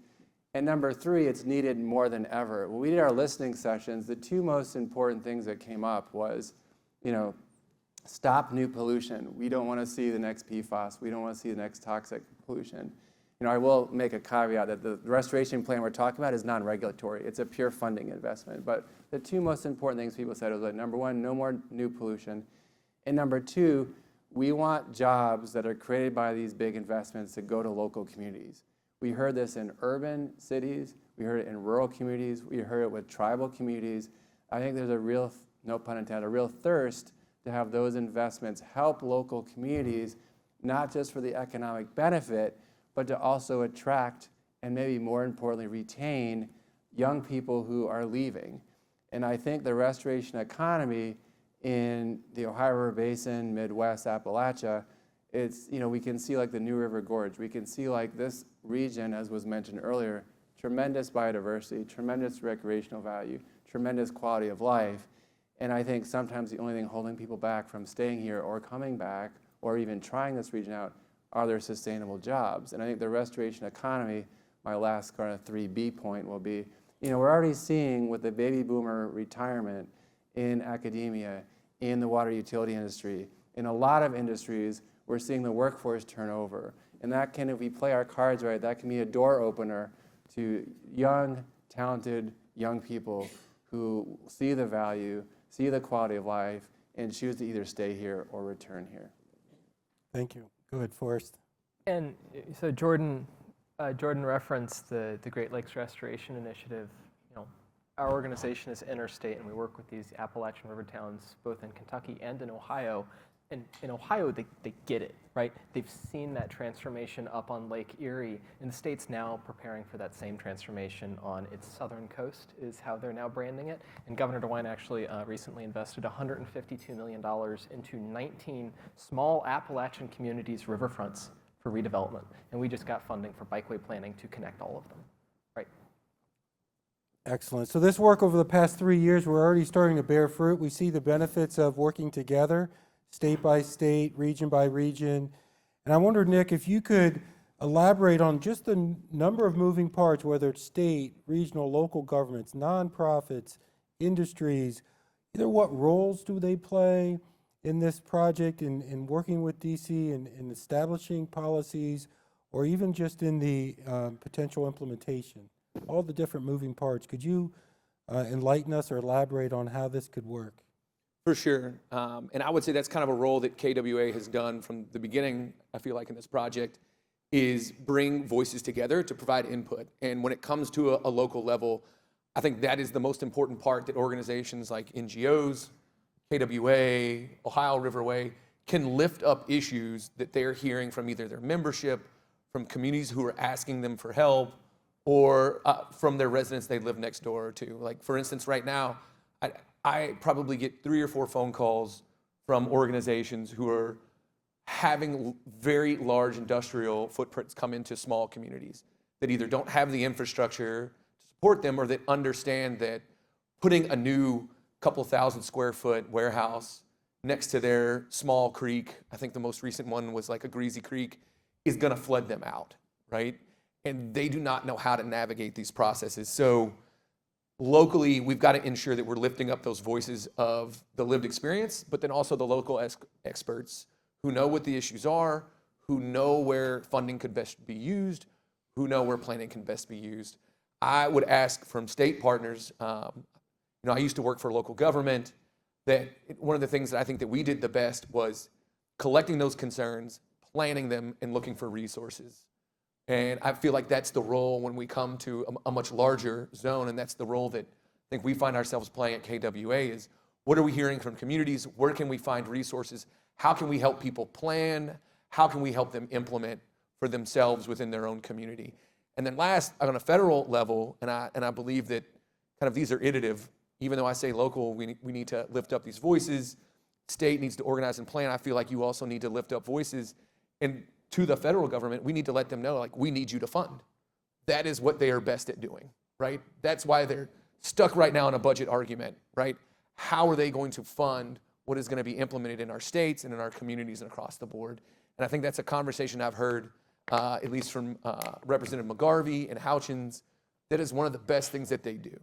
And number three, it's needed more than ever. When we did our listening sessions, the two most important things that came up was, stop new pollution. We don't want to see the next PFAS. We don't want to see the next toxic pollution. I will make a caveat that the restoration plan we're talking about is non-regulatory. It's a pure funding investment. But the two most important things people said was that, number one, no more new pollution. And number two, we want jobs that are created by these big investments to go to local communities. We heard this in urban cities. We heard it in rural communities. We heard it with tribal communities. I think there's a real, no pun intended, a real thirst to have those investments help local communities, not just for the economic benefit, but to also attract and maybe more importantly retain young people who are leaving. And I think the restoration economy in the Ohio River Basin, Midwest, Appalachia, it's, we can see like the New River Gorge. We can see like this region, as was mentioned earlier, tremendous biodiversity, tremendous recreational value, tremendous quality of life. And I think sometimes the only thing holding people back from staying here or coming back or even trying this region out are their sustainable jobs. And I think the restoration economy, my last kind of 3B point will be, we're already seeing with the baby boomer retirement in academia, in the water utility industry, in a lot of industries, we're seeing the workforce turnover. And that can, if we play our cards right, that can be a door opener to young, talented young people who see the value, see the quality of life, and choose to either stay here or return here. Thank you. Go ahead, Forrest. And so Jordan referenced the Great Lakes Restoration Initiative. Our organization is interstate, and we work with these Appalachian river towns, both in Kentucky and in Ohio. And in Ohio, they get it, right? They've seen that transformation up on Lake Erie, and the state's now preparing for that same transformation on its southern coast, is how they're now branding it. And Governor DeWine actually recently invested $152 million into 19 small Appalachian communities' riverfronts for redevelopment. And we just got funding for bikeway planning to connect all of them, right? Excellent. So this work over the past 3 years, we're already starting to bear fruit. We see the benefits of working together, state by state, region by region. And I wonder, Nick, if you could elaborate on just the number of moving parts, whether it's state, regional, local governments, nonprofits, industries, either what roles do they play in this project, in working with DC and in establishing policies, or even just in the potential implementation, all the different moving parts. Could you enlighten us or elaborate on how this could work? For sure. And I would say that's kind of a role that KWA has done from the beginning, I feel like, in this project, is bring voices together to provide input. And when it comes to a local level, I think that is the most important part, that organizations like NGOs, KWA, Ohio Riverway can lift up issues that they're hearing from either their membership, from communities who are asking them for help, or from their residents they live next door to. Like, for instance, right now, I probably get 3 or 4 phone calls from organizations who are having very large industrial footprints come into small communities that either don't have the infrastructure to support them, or that understand that putting a new couple thousand square foot warehouse next to their small creek, I think the most recent one was like a greasy creek, is gonna flood them out, right? And they do not know how to navigate these processes. So locally, we've got to ensure that we're lifting up those voices of the lived experience, but then also the local experts who know what the issues are, who know where funding could best be used, who know where planning can best be used. I would ask from state partners, I used to work for local government, that one of the things that I think that we did the best was collecting those concerns, planning them, and looking for resources. And I feel like that's the role when we come to a much larger zone, and that's the role that I think we find ourselves playing at KWA, is what are we hearing from communities? Where can we find resources? How can we help people plan? How can we help them implement for themselves within their own community? And then last, on a federal level, and I believe that kind of these are iterative, even though I say local, we need to lift up these voices. State needs to organize and plan. I feel like you also need to lift up voices. And to the federal government, we need to let them know, like, we need you to fund. That is what they are best at doing, right? That's why they're stuck right now in a budget argument, right? How are they going to fund what is going to be implemented in our states and in our communities and across the board. And I think that's a conversation I've heard, at least from Representative McGarvey and Houchins, that is one of the best things that they do.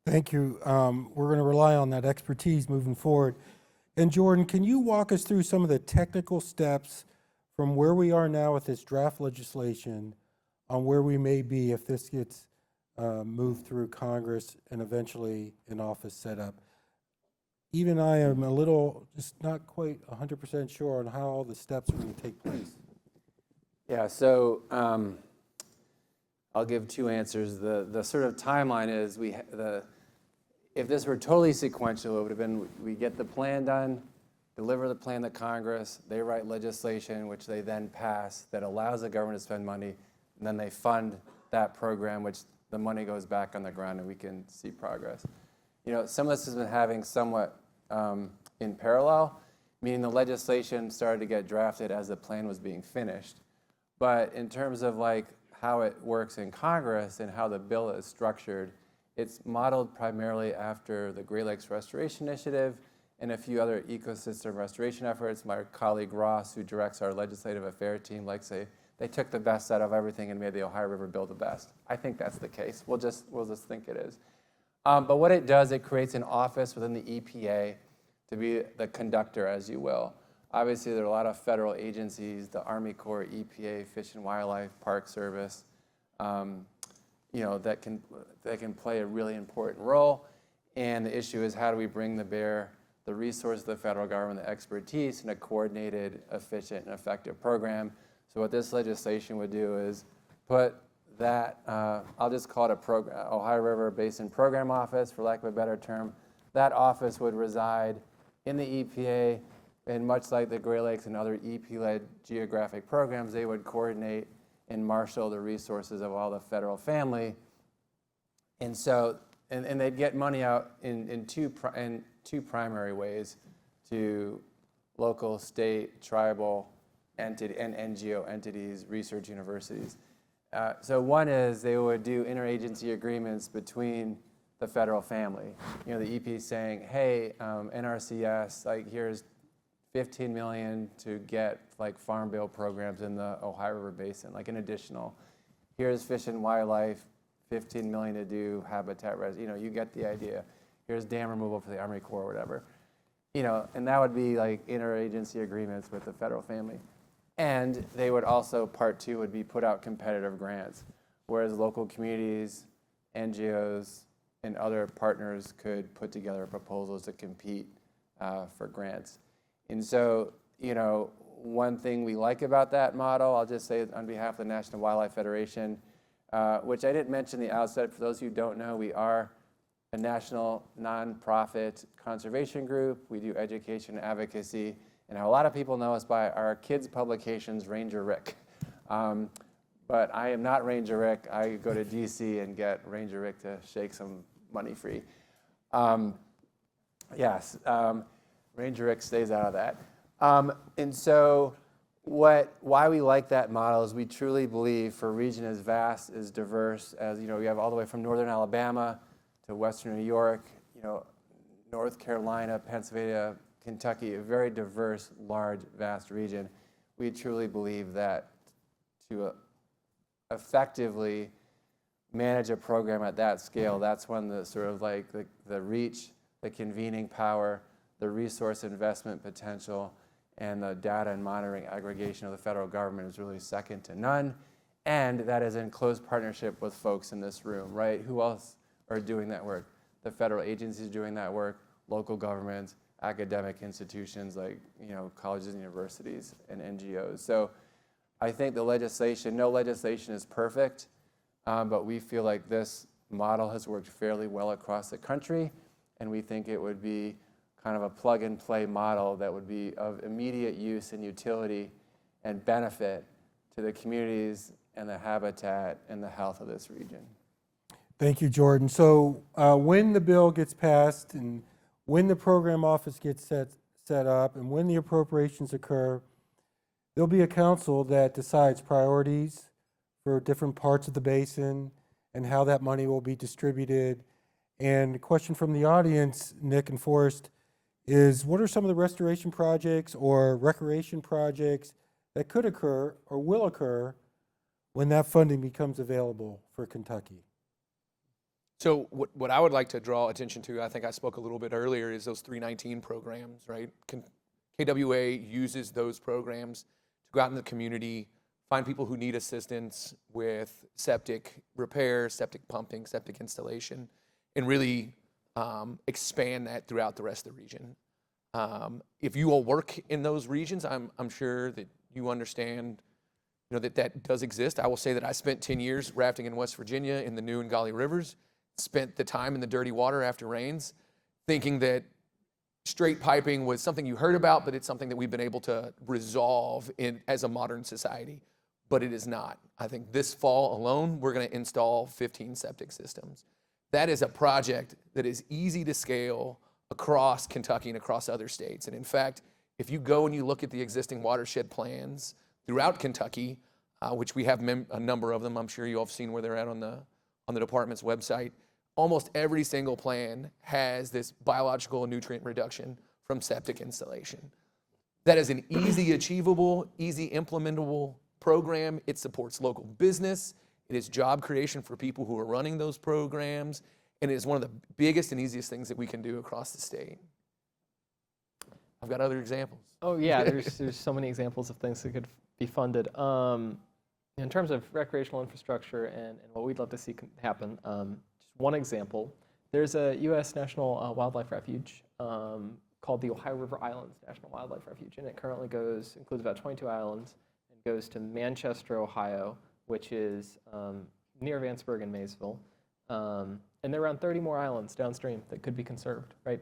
Thank you. We're going to rely on that expertise moving forward. And Jordan, can you walk us through some of the technical steps from where we are now with this draft legislation on where we may be if this gets moved through Congress and eventually an office set up? Even I am a little, just not quite 100% sure on how all the steps are going to take place. Yeah, so I'll give two answers. The sort of timeline is if this were totally sequential, it would have been we get the plan done, deliver the plan to Congress, they write legislation, which they then pass that allows the government to spend money, and then they fund that program, which the money goes back on the ground and we can see progress. You know, some of this has been having somewhat in parallel, meaning the legislation started to get drafted as the plan was being finished. But in terms of like how it works in Congress and how the bill is structured, it's modeled primarily after the Great Lakes Restoration Initiative and a few other ecosystem restoration efforts. My colleague Ross, who directs our legislative affairs team, likes to say they took the best out of everything and made the Ohio River bill the best. I think that's the case. We'll just think it is. But what it does, it creates an office within the EPA to be the conductor, as you will. Obviously, there are a lot of federal agencies, the Army Corps, EPA, Fish and Wildlife, Park Service, you know, that can play a really important role. And the issue is, how do we bring to bear the resources of the federal government, the expertise, in a coordinated, efficient, and effective program? So what this legislation would do is put that, I'll just call it a program, Ohio River Basin Program Office, for lack of a better term. That office would reside in the EPA, and much like the Great Lakes and other EP-led geographic programs, they would coordinate and marshal the resources of all the federal family. And so, and they'd get money out in two primary ways to local, state, tribal entity, and NGO entities, research universities. So one is they would do interagency agreements between the federal family. You know, the EP saying, hey, NRCS, like here's $15 million to get like farm bill programs in the Ohio River Basin, like an additional. Here's Fish and Wildlife, $15 million to do habitat you know, you get the idea. Here's dam removal for the Army Corps or whatever. You know, and that would be like interagency agreements with the federal family. And they would also, part two would be put out competitive grants, whereas local communities, NGOs, and other partners could put together proposals to compete for grants. And so, you know, one thing we like about that model, I'll just say on behalf of the National Wildlife Federation, which I didn't mention at the outset, for those who don't know, we are a national nonprofit conservation group. We do education and advocacy, and a lot of people know us by our kids' publications, Ranger Rick. But I am not Ranger Rick. I go to DC and get Ranger Rick to shake some money free. Yes, Ranger Rick stays out of that. And so why we like that model is we truly believe for a region as vast, as diverse as, you know, we have all the way from northern Alabama to western New York, you know, North Carolina, Pennsylvania, Kentucky, a very diverse, large, vast region. We truly believe that to effectively manage a program at that scale, that's when the sort of like the reach, the convening power, the resource investment potential, and the data and monitoring aggregation of the federal government is really second to none. And that is in close partnership with folks in this room, right? Who else are doing that work? The federal agencies doing that work, local governments, academic institutions like, you know, colleges and universities, and NGOs. So I think the legislation, no legislation is perfect, but we feel like this model has worked fairly well across the country, and we think it would be kind of a plug-and-play model that would be of immediate use and utility and benefit to the communities and the habitat and the health of this region. Thank you, Jordan. So when the bill gets passed and when the program office gets set up and when the appropriations occur, there'll be a council that decides priorities for different parts of the basin and how that money will be distributed. And a question from the audience, Nick and Forrest, is what are some of the restoration projects or recreation projects that could occur or will occur when that funding becomes available for Kentucky? So what I would like to draw attention to, I think I spoke a little bit earlier, is those 319 programs, right? KWA uses those programs to go out in the community, find people who need assistance with septic repair, septic pumping, septic installation, and really expand that throughout the rest of the region. If you all work in those regions, I'm sure that you understand, that does exist. I will say that I spent 10 years rafting in West Virginia in the New and Gauley rivers, spent the time in the dirty water after rains, thinking that straight piping was something you heard about, but it's something that we've been able to resolve as a modern society. But it is not. I think this fall alone, we're going to install 15 septic systems. That is a project that is easy to scale across Kentucky and across other states. And in fact, if you go and you look at the existing watershed plans throughout Kentucky, which we have a number of them, I'm sure you all have seen where they're at on the department's website, almost every single plan has this biological and nutrient reduction from septic installation. That is an easy achievable, easy implementable program. It supports local business. It is job creation for people who are running those programs. And it is one of the biggest and easiest things that we can do across the state. I've got other examples. Oh yeah, there's so many examples of things that could be funded. In terms of recreational infrastructure and what we'd love to see happen, just one example, there's a U.S. National Wildlife Refuge called the Ohio River Islands National Wildlife Refuge, and it currently includes about 22 islands, and goes to Manchester, Ohio, which is near Vanceburg and Maysville. And there are around 30 more islands downstream that could be conserved, right?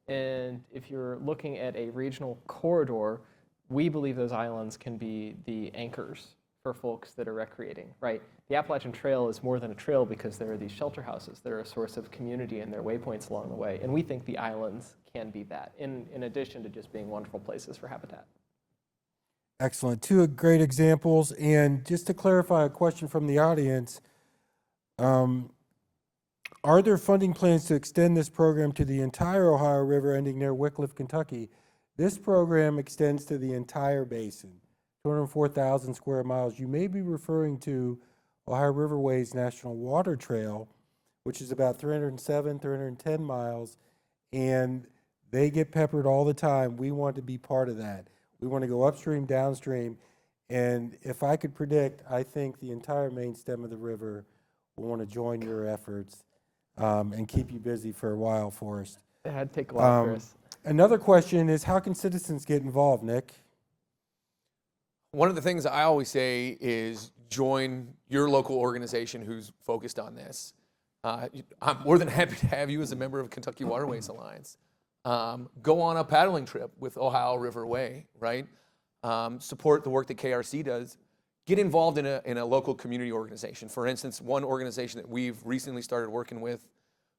And if you're looking at a regional corridor, we believe those islands can be the anchors for folks that are recreating, right? The Appalachian Trail is more than a trail because there are these shelter houses. They're a source of community and they're waypoints along the way. And we think the islands can be that, in addition to just being wonderful places for habitat. Excellent. Two great examples. And just to clarify a question from the audience, are there funding plans to extend this program to the entire Ohio River ending near Wickliffe, Kentucky? This program extends to the entire basin, 204,000 square miles. You may be referring to Ohio Riverways National Water Trail, which is about 307, 310 miles, and they get peppered all the time. We want to be part of that. We want to go upstream, downstream, and if I could predict, I think the entire main stem of the river will want to join your efforts and keep you busy for a while, Forrest. It had to take a while, Chris. Another question is, how can citizens get involved, Nick? One of the things I always say is join your local organization who's focused on this. I'm more than happy to have you as a member of Kentucky Waterways Alliance. Go on a paddling trip with Ohio River Way, right? Support the work that KRC does. Get involved in a local community organization. For instance, one organization that we've recently started working with,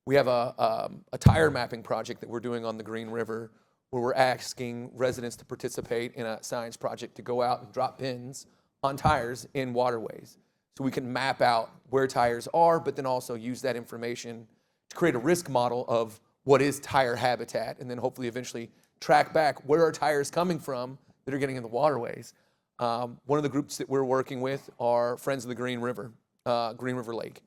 we have a tire mapping project that we're doing on the Green River, where we're asking residents to participate in a science project to go out and drop pins on tires in waterways. So we can map out where tires are, but then also use that information to create a risk model of what is tire habitat, and then hopefully eventually track back where are tires coming from that are getting in the waterways. One of the groups that we're working with are Friends of the Green River Lake.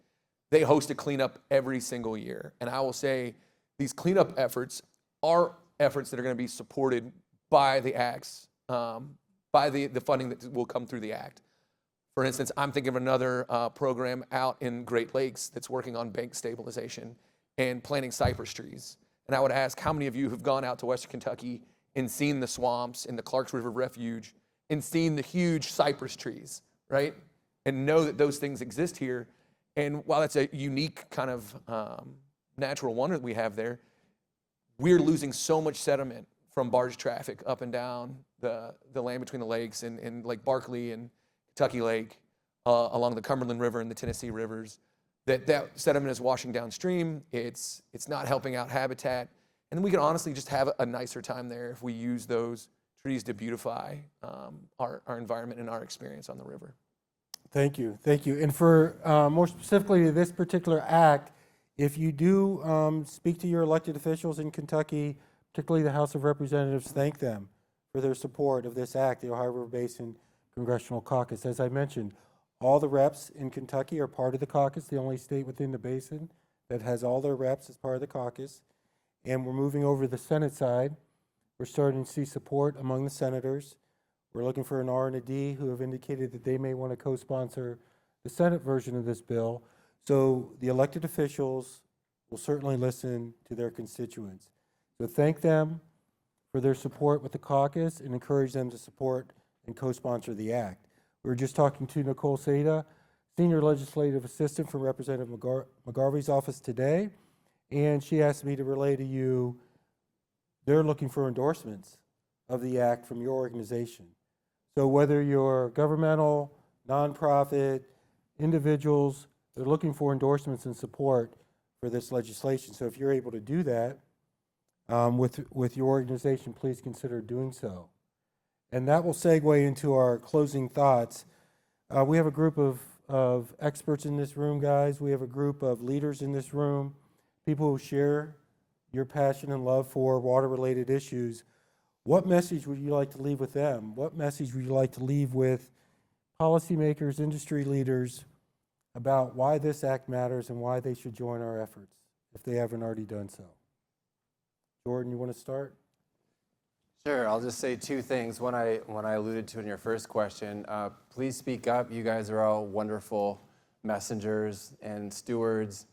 They host a cleanup every single year. And I will say these cleanup efforts are efforts that are going to be supported by the acts, by the funding that will come through the act. For instance, I'm thinking of another program out in Great Lakes that's working on bank stabilization and planting cypress trees. And I would ask how many of you have gone out to Western Kentucky and seen the swamps in the Clarks River Refuge and seen the huge cypress trees, right? And know that those things exist here. And while that's a unique kind of natural wonder that we have there, we're losing so much sediment from barge traffic up and down the land between the lakes and Lake Barkley and Kentucky Lake, along the Cumberland River and the Tennessee rivers, that sediment is washing downstream. It's not helping out habitat. And we can honestly just have a nicer time there if we use those trees to beautify our environment and our experience on the river. Thank you, thank you. And for more specifically to this particular act, if you do speak to your elected officials in Kentucky, particularly the House of Representatives, thank them for their support of this act, the Ohio River Basin Congressional Caucus. As I mentioned, all the reps in Kentucky are part of the caucus, the only state within the basin that has all their reps as part of the caucus. And we're moving over to the Senate side. We're starting to see support among the senators. We're looking for an R and a D who have indicated that they may want to co-sponsor the Senate version of this bill. So the elected officials will certainly listen to their constituents. So thank them for their support with the caucus and encourage them to support and co-sponsor the act. We were just talking to Nicole Seda, Senior Legislative Assistant from Representative McGarvey's office today, and she asked me to relay to you, they're looking for endorsements of the act from your organization. So whether you're governmental, nonprofit, individuals, they're looking for endorsements and support for this legislation. So if you're able to do that with your organization, please consider doing so. And that will segue into our closing thoughts. We have a group of experts in this room, guys. We have a group of leaders in this room, people who share your passion and love for water-related issues. What message would you like to leave with them? What message would you like to leave with policymakers, industry leaders about why this act matters and why they should join our efforts if they haven't already done so? Jordan, you want to start? Sure, I'll just say two things. One I alluded to in your first question, please speak up. You guys are all wonderful messengers and stewards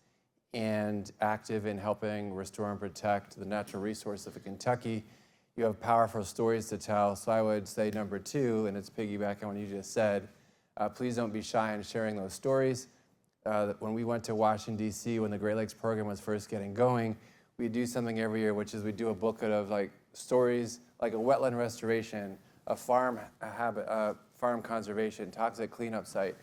and active in helping restore and protect the natural resources of Kentucky. You have powerful stories to tell. So I would say number two, and it's piggybacking on what you just said, please don't be shy in sharing those stories. When we went to Washington, D.C., when the Great Lakes program was first getting going, we do something every year, which is we do a booklet of like stories, like a wetland restoration, a farm conservation, toxic cleanup site.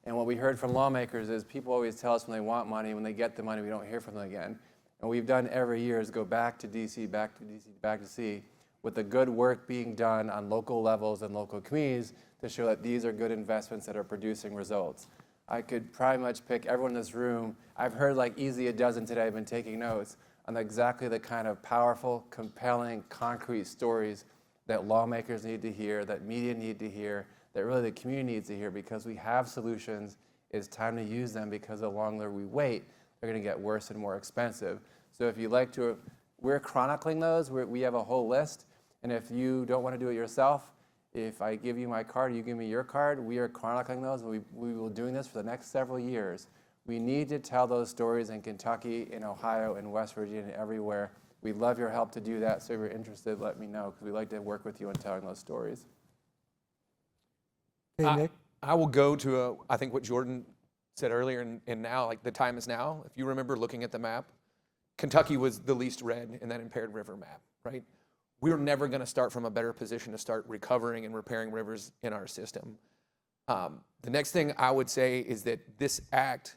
And what we heard from lawmakers is people always tell us when they want money, when they get the money, we don't hear from them again. And what we've done every year is go back to D.C., back to D.C., back to C, with the good work being done on local levels and local communities to show that these are good investments that are producing results. I could pretty much pick everyone in this room. I've heard like easily a dozen today. I've been taking notes on exactly the kind of powerful, compelling, concrete stories that lawmakers need to hear, that media need to hear, that really the community needs to hear, because we have solutions. It's time to use them, because the longer we wait, they're going to get worse and more expensive. So if you'd like to, we're chronicling those. We have a whole list. And if you don't want to do it yourself, if I give you my card, you give me your card, we are chronicling those. We will be doing this for the next several years. We need to tell those stories in Kentucky, in Ohio, in West Virginia, and everywhere. We'd love your help to do that. So if you're interested, let me know, because we'd like to work with you on telling those stories. Hey, Nick. I will go to, I think what Jordan said earlier, and now, like the time is now. If you remember looking at the map, Kentucky was the least red in that impaired river map, right? We're never going to start from a better position to start recovering and repairing rivers in our system. The next thing I would say is that this act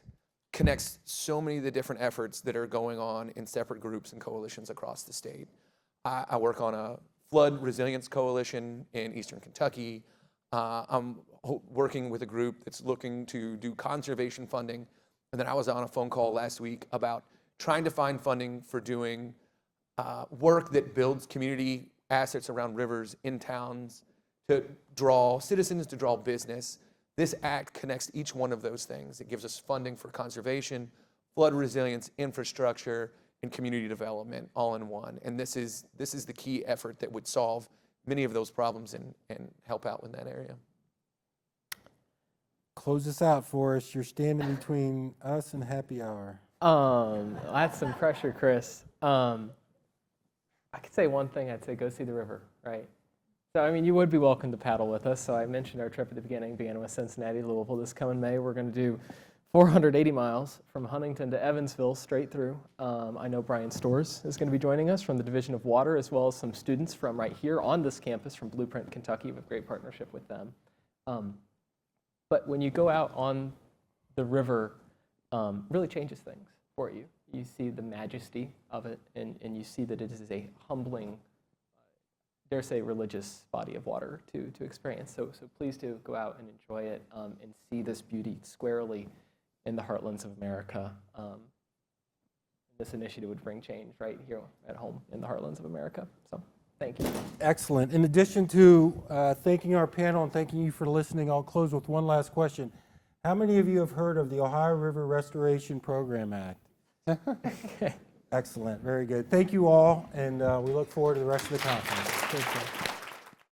connects so many of the different efforts that are going on in separate groups and coalitions across the state. I work on a flood resilience coalition in eastern Kentucky. I'm working with a group that's looking to do conservation funding. And then I was on a phone call last week about trying to find funding for doing work that builds community assets around rivers in towns to draw citizens, to draw business. This act connects each one of those things. It gives us funding for conservation, flood resilience, infrastructure, and community development all in one. And this is the key effort that would solve many of those problems and help out in that area. Close this out for us. You're standing between us and happy hour. That's some pressure, Chris. I could say one thing. I'd say go see the river, right? So, I mean, you would be welcome to paddle with us. So I mentioned our trip at the beginning, beginning with Cincinnati, Louisville. This coming May, we're going to do 480 miles from Huntington to Evansville, straight through. I know Brian Storrs is going to be joining us from the Division of Water, as well as some students from right here on this campus from Blueprint, Kentucky. We have a great partnership with them. But when you go out on the river, really changes things for you. You see the majesty of it, and you see that it is a humbling, dare say, religious body of water to experience. So please do go out and enjoy it and see this beauty squarely in the heartlands of America. this initiative would bring change right here at home in the heartlands of America. So thank you. Excellent. In addition to thanking our panel and thanking you for listening, I'll close with one last question. How many of you have heard of the Ohio River Restoration Program Act? Excellent. Very good. Thank you all, and we look forward to the rest of the conference. Thank you.